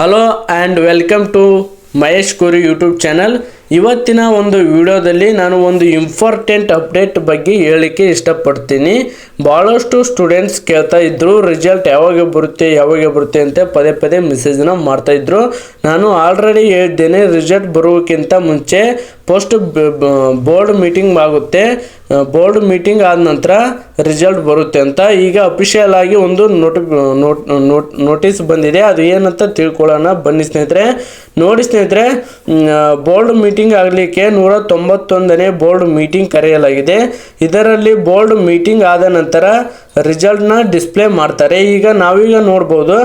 Hello and welcome to Mahesh Kori YouTube channel. ಇವತ್ತಿನ ಒಂದು ವಿಡಿಯೋದಲ್ಲಿ ನಾನು ಒಂದು ಇಂಪಾರ್ಟೆಂಟ್ ಅಪ್ಡೇಟ್ ಬಗ್ಗೆ ಹೇಳಲಿಕ್ಕೆ ಇಷ್ಟಪಡ್ತೀನಿ. ಭಾಳಷ್ಟು ಸ್ಟೂಡೆಂಟ್ಸ್ ಕೇಳ್ತಾ ಇದ್ದರು ರಿಸಲ್ಟ್ ಯಾವಾಗ ಬರುತ್ತೆ ಅಂತ ಪದೇ ಪದೇ ಮೆಸೇಜ್ನ ಮಾಡ್ತಾಯಿದ್ರು. ನಾನು ಆಲ್ರೆಡಿ ಹೇಳಿದ್ದೇನೆ, ರಿಸಲ್ಟ್ ಬರೋಕ್ಕಿಂತ ಮುಂಚೆ ಫಸ್ಟ್ ಬೋರ್ಡ್ ಮೀಟಿಂಗ್ ಆಗುತ್ತೆ. ಬೋರ್ಡ್ ಮೀಟಿಂಗ್ ಆದ ನಂತರ ರಿಸಲ್ಟ್ ಬರುತ್ತೆ ಅಂತ ಈಗ ಅಫಿಷಿಯಲ್ ಆಗಿ ಒಂದು ನೋಟಿಸ್ ಬಂದಿದೆ. ಅದು ಏನಂತ ತಿಳ್ಕೊಳ್ಳೋಣ ಬನ್ನಿ ಸ್ನೇಹಿತರೆ. ನೋಡಿ ಸ್ನೇಹಿತರೆ, ಬೋರ್ಡ್ ಮೀಟಿಂಗ್ ಆಗಲಿಕ್ಕೆ 191ನೇ ಬೋರ್ಡ್ ಮೀಟಿಂಗ್ ಕರೆಯಲಾಗಿದೆ. ಇದರಲ್ಲಿ ಬೋರ್ಡ್ ಮೀಟಿಂಗ್ ಆದ ನಂತರ ರಿಸಲ್ಟ್ನ ಡಿಸ್ಪ್ಲೇ ಮಾಡ್ತಾರೆ. ಈಗ ನಾವೀಗ ನೋಡ್ಬೋದು,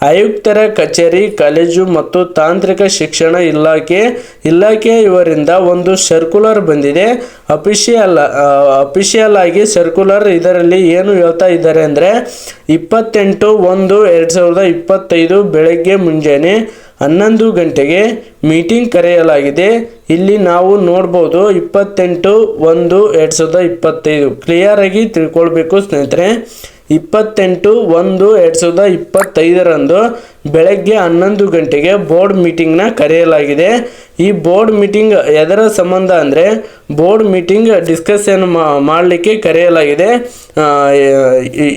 ಆಯುಕ್ತರ ಕಚೇರಿ, ಕಾಲೇಜು ಮತ್ತು ತಾಂತ್ರಿಕ ಶಿಕ್ಷಣ ಇಲಾಖೆ ಇವರಿಂದ ಒಂದು ಸರ್ಕ್ಯುಲರ್ ಬಂದಿದೆ. ಅಫಿಷಿಯಲ್ ಆಗಿ ಸರ್ಕ್ಯುಲರ್. ಇದರಲ್ಲಿ ಏನು ಹೇಳ್ತಾ ಇದ್ದಾರೆ ಅಂದರೆ 28/1/2025 ಬೆಳಗ್ಗೆ ಮುಂಜಾನೆ 11 ಗಂಟೆಗೆ ಮೀಟಿಂಗ್ ಕರೆಯಲಾಗಿದೆ. ಇಲ್ಲಿ ನಾವು ನೋಡ್ಬೋದು 28/1/2025 ಕ್ಲಿಯರ್ ಆಗಿ ತಿಳ್ಕೊಳ್ಬೇಕು ಸ್ನೇಹಿತರೆ. 28/1/2025 ಬೆಳಗ್ಗೆ 11 ಗಂಟೆಗೆ ಬೋರ್ಡ್ ಮೀಟಿಂಗ್ನ ಕರೆಯಲಾಗಿದೆ. ಈ ಬೋರ್ಡ್ ಮೀಟಿಂಗ್ ಎದರ ಸಂಬಂಧ ಅಂದರೆ ಬೋರ್ಡ್ ಮೀಟಿಂಗ್ ಡಿಸ್ಕಷನ್ ಮಾಡಲಿಕ್ಕೆ ಕರೆಯಲಾಗಿದೆ.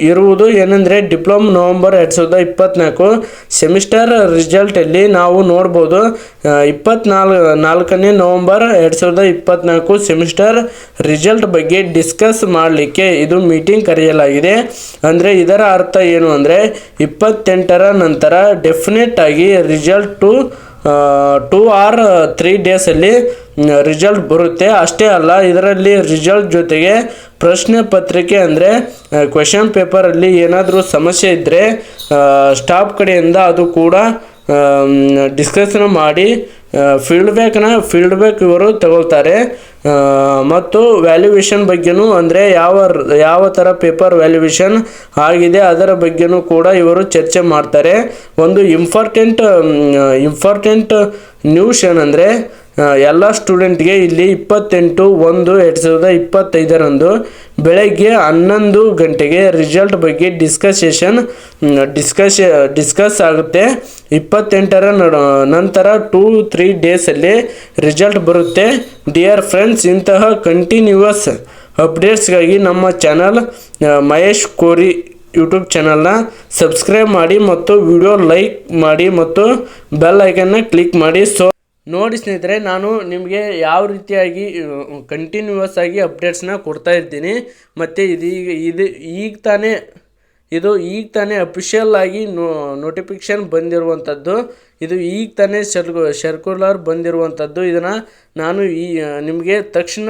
ಇರುವುದು ಏನಂದರೆ ಡಿಪ್ಲೊಮಾ ನವೆಂಬರ್ 2024 ಸೆಮಿಸ್ಟರ್ ರಿಸಲ್ಟಲ್ಲಿ ನಾವು ನೋಡ್ಬೋದು 24ನೇ ನವೆಂಬರ್ 2024 ಸೆಮಿಸ್ಟರ್ ರಿಸಲ್ಟ್ ಬಗ್ಗೆ ಡಿಸ್ಕಸ್ ಮಾಡಲಿಕ್ಕೆ ಇದು ಮೀಟಿಂಗ್ ಕರೆಯಲಾಗಿದೆ. ಅಂದರೆ ಇದರ ಅರ್ಥ ಏನು ಅಂದರೆ 28ರ ನಂತರ ಡೆಫಿನೆಟ್ ಆಗಿ ರಿಸಲ್ಟ್ 2 or 3 ಡೇಸಲ್ಲಿ ರಿಸಲ್ಟ್ ಬರುತ್ತೆ. ಅಷ್ಟೇ ಅಲ್ಲ, ಇದರಲ್ಲಿ ರಿಸಲ್ಟ್ ಜೊತೆಗೆ ಪ್ರಶ್ನೆ ಪತ್ರಿಕೆ ಅಂದರೆ ಕ್ವೆಶನ್ ಪೇಪರಲ್ಲಿ ಏನಾದರೂ ಸಮಸ್ಯೆ ಇದ್ದರೆ ಸ್ಟಾಫ್ ಕಡೆಯಿಂದ ಅದು ಕೂಡ ಡಿಸ್ಕಷನ್ ಮಾಡಿ ಫೀಡ್ಬ್ಯಾಕ್ ಇವರು ತಗೊಳ್ತಾರೆ. ಮತ್ತು ವ್ಯಾಲ್ಯೂಯೇಷನ್ ಬಗ್ಗೆನೂ ಅಂದರೆ ಯಾವ ಥರ ಪೇಪರ್ ವ್ಯಾಲ್ಯೂಯೇಷನ್ ಆಗಿದೆ ಅದರ ಬಗ್ಗೆನೂ ಕೂಡ ಇವರು ಚರ್ಚೆ ಮಾಡ್ತಾರೆ. ಒಂದು ಇಂಪಾರ್ಟೆಂಟ್ ನ್ಯೂಸ್ ಏನಂದರೆ ಎಲ್ಲ ಸ್ಟೂಡೆಂಟ್ಗೆ ಇಲ್ಲಿ 28/1/2025 ಬೆಳಗ್ಗೆ 11 ಗಂಟೆಗೆ ರಿಸಲ್ಟ್ ಬಗ್ಗೆ ಡಿಸ್ಕಸ್ ಆಗುತ್ತೆ. 28ರ ನಂತರ 2-3 ಡೇಸಲ್ಲಿ ರಿಸಲ್ಟ್ ಬರುತ್ತೆ. ಡಿಯರ್ ಫ್ರೆಂಡ್ಸ್, ಇಂತಹ ಕಂಟಿನ್ಯೂಯಸ್ ಅಪ್ಡೇಟ್ಸ್ಗಾಗಿ ನಮ್ಮ ಚಾನಲ್ ಮಹೇಶ್ ಕೋರಿ ಯೂಟ್ಯೂಬ್ ಚಾನಲ್ನ ಸಬ್ಸ್ಕ್ರೈಬ್ ಮಾಡಿ ಮತ್ತು ವಿಡಿಯೋ ಲೈಕ್ ಮಾಡಿ ಮತ್ತು ಬೆಲ್ ಐಕನ್ನ ಕ್ಲಿಕ್ ಮಾಡಿ. ನೋಡಿ ಸ್ನೇಹಿತರೆ, ನಾನು ನಿಮಗೆ ಯಾವ ರೀತಿಯಾಗಿ ಕಂಟಿನ್ಯೂಯಸ್ ಆಗಿ ಅಪ್ಡೇಟ್ಸ್ನ ಕೊಡ್ತಾ ಇರ್ತೀನಿ. ಮತ್ತು ಇದು ಈಗ ತಾನೇ ಅಫಿಷಿಯಲ್ ಆಗಿ ನೋಟಿಫಿಕೇಷನ್ ಬಂದಿರುವಂಥದ್ದು. ಇದು ಈಗ ತಾನೇ ಸರ್ಕ್ಯುಲರ್ ಬಂದಿರುವಂಥದ್ದು. ಇದನ್ನು ನಾನು ನಿಮಗೆ ತಕ್ಷಣ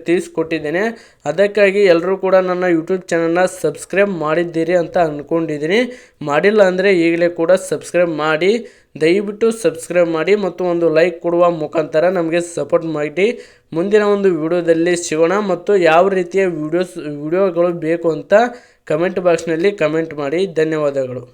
ತಿಳಿಸ್ಕೊಟ್ಟಿದ್ದೇನೆ. ಅದಕ್ಕಾಗಿ ಎಲ್ಲರೂ ಕೂಡ ನನ್ನ ಯೂಟ್ಯೂಬ್ ಚಾನಲ್ನ ಸಬ್ಸ್ಕ್ರೈಬ್ ಮಾಡಿದ್ದೀರಿ ಅಂತ ಅಂದ್ಕೊಂಡಿದ್ದೀನಿ. ಮಾಡಿಲ್ಲ ಅಂದರೆ ಈಗಲೇ ಕೂಡ ಸಬ್ಸ್ಕ್ರೈಬ್ ಮಾಡಿ, ದಯವಿಟ್ಟು ಸಬ್ಸ್ಕ್ರೈಬ್ ಮಾಡಿ ಮತ್ತು ಒಂದು ಲೈಕ್ ಕೊಡುವ ಮುಖಾಂತರ ನಮಗೆ ಸಪೋರ್ಟ್ ಮಾಡಿ. ಮುಂದಿನ ಒಂದು ವಿಡಿಯೋದಲ್ಲಿ ಸಿಗೋಣ. ಮತ್ತು ಯಾವ ರೀತಿಯ ವಿಡಿಯೋಗಳು ಬೇಕು ಅಂತ ಕಮೆಂಟ್ ಬಾಕ್ಸ್ನಲ್ಲಿ ಕಮೆಂಟ್ ಮಾಡಿ. ಧನ್ಯವಾದಗಳು.